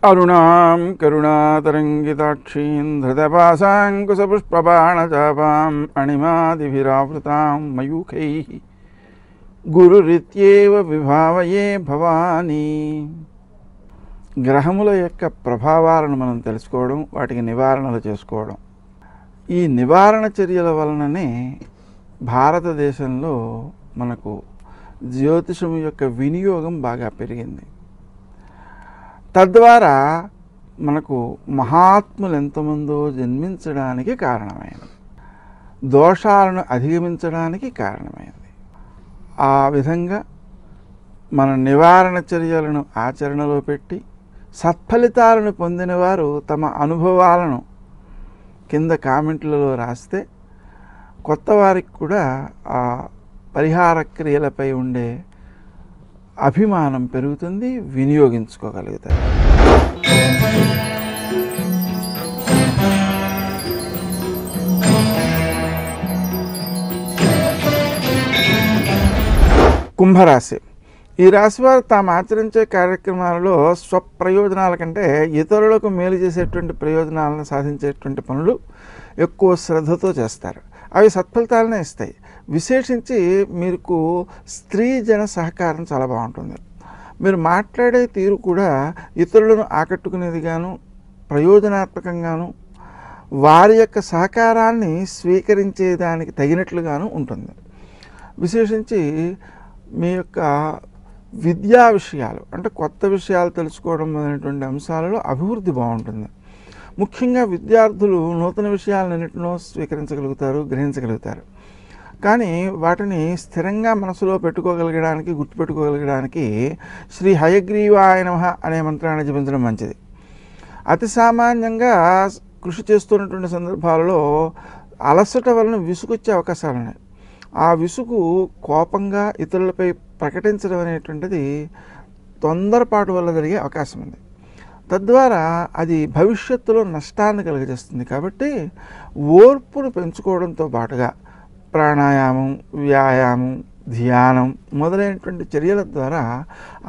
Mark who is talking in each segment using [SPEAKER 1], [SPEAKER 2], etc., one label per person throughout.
[SPEAKER 1] అరుణాం కరుణాతరంగితాక్షీం ధృతపాశాంకుశపుష్పబాణచాపాం అణిమాదిభిరావృతాం మయూఖైః గురురిత్యేవ విభావయే భవానీ. గ్రహముల యొక్క ప్రభావాలను మనం తెలుసుకోవడం, వాటికి నివారణలు చేసుకోవడం, ఈ నివారణ చర్యల వలననే భారతదేశంలో మనకు జ్యోతిషం యొక్క వినియోగం బాగా పెరిగింది. తద్వారా మనకు మహాత్ములు ఎంతమందో జన్మించడానికి కారణమైంది, దోషాలను అధిగమించడానికి కారణమైంది. ఆ విధంగా మన నివారణ చర్యలను ఆచరణలో పెట్టి సత్ఫలితాలను పొందిన వారు తమ అనుభవాలను కింద కామెంట్లలో రాస్తే కొత్త వారికి కూడా ఆ పరిహార క్రియలపై ఉండే అభిమానం పెరుగుతుంది, వినియోగించుకోగలుగుతారు. కుంభరాశి. ఈ రాశివారు తాము ఆచరించే కార్యక్రమాలలో స్వప్రయోజనాల కంటే ఇతరులకు మేలు చేసేటువంటి ప్రయోజనాలను సాధించేటువంటి పనులు ఎక్కువ శ్రద్ధతో చేస్తారు. అవి సత్ఫలితాలనే ఇస్తాయి. విశేషించి మీకు స్త్రీ జన సహకారం చాలా బాగుంటుంది. మీరు మాట్లాడే తీరు కూడా ఇతరులను ఆకట్టుకునేదిగాను, ప్రయోజనాత్మకంగాను, వారి యొక్క సహకారాన్ని స్వీకరించేదానికి తగినట్లుగాను ఉంటుంది. విశేషించి మీ యొక్క విద్యా విషయాలు, అంటే కొత్త విషయాలు తెలుసుకోవడం అనేటువంటి అంశాలలో అభివృద్ధి బాగుంటుంది. ముఖ్యంగా విద్యార్థులు నూతన విషయాలన్నింటినో స్వీకరించగలుగుతారు, గ్రహించగలుగుతారు. కానీ వాటిని స్థిరంగా మనసులో పెట్టుకోగలగడానికి, గుర్తుపెట్టుకోగలగడానికి శ్రీ హయగ్రీవాయ నమః అనే మంత్రాన్ని జపించడం మంచిది. అతి సామాన్యంగా కృషి చేస్తున్నటువంటి సందర్భాలలో అలసట వలన విసుగొచ్చే అవకాశాలు ఉన్నాయి. ఆ విసుగు కోపంగా ఇతరులపై ప్రకటించడం అనేటువంటిది తొందరపాటు వల్ల జరిగే అవకాశం ఉంది. తద్వారా అది భవిష్యత్తులో నష్టాన్ని కలుగజేస్తుంది. కాబట్టి ఓర్పును పెంచుకోవడంతో పాటుగా ప్రాణాయామం, వ్యాయామం, ధ్యానం మొదలైనటువంటి చర్యల ద్వారా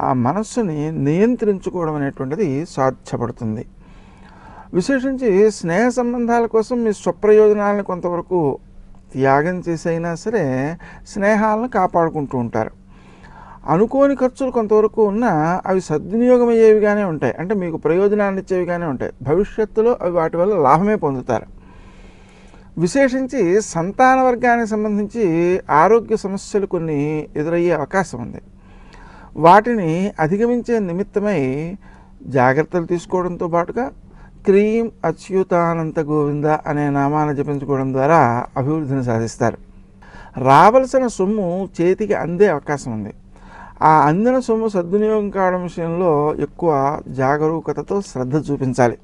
[SPEAKER 1] ఆ మనస్సుని నియంత్రించుకోవడం అనేటువంటిది సాధ్యపడుతుంది. విశేషించి స్నేహ సంబంధాల కోసం మీ స్వప్రయోజనాలను కొంతవరకు త్యాగం చేసైనా సరే స్నేహాలను కాపాడుకుంటూ ఉంటారు. అనుకోని ఖర్చులు కొంతవరకు ఉన్నా అవి సద్వినియోగమయ్యేవిగానే ఉంటాయి, అంటే మీకు ప్రయోజనాన్ని ఇచ్చేవిగానే ఉంటాయి. భవిష్యత్తులో అవి వాటి వల్ల లాభమే పొందుతారు. విశేషించి సంతాన వర్గానికి సంబంధించి ఆరోగ్య సమస్యలు కొన్ని ఎదురయ్యే అవకాశం ఉంది. వాటిని అధిగమించే నిమిత్తమై జాగ్రత్తలు తీసుకోవడంతో పాటుగా క్రీం అచ్యుతానంత గోవింద అనే నామాన్ని జపించుకోవడం ద్వారా అభివృద్ధిని సాధిస్తారు. రావలసిన సొమ్ము చేతికి అందే అవకాశం ఉంది. ఆ అందిన సొమ్ము సద్వినియోగం కావడం విషయంలో ఎక్కువ జాగరూకతతో శ్రద్ధ చూపించాలి.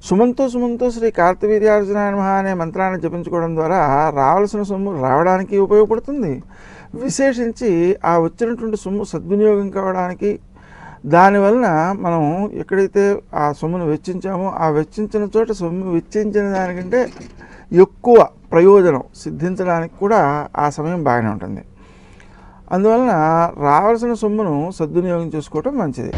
[SPEAKER 1] సుమంతో శ్రీ కార్తవీర్యార్జునాయ నమః అనే మంత్రాన్ని జపించుకోవడం ద్వారా రావాల్సిన సొమ్ము రావడానికి ఉపయోగపడుతుంది. విశేషించి ఆ వచ్చినటువంటి సొమ్ము సద్వినియోగం కావడానికి, దానివలన మనం ఎక్కడైతే ఆ సొమ్మును వెచ్చించామో ఆ వెచ్చించిన చోట సొమ్ము వెచ్చించిన దానికంటే ఎక్కువ ప్రయోజనం సిద్ధించడానికి కూడా ఆ సమయం బాగానే ఉంటుంది. అందువలన రావాల్సిన సొమ్మును సద్వినియోగం చేసుకోవటం మంచిది.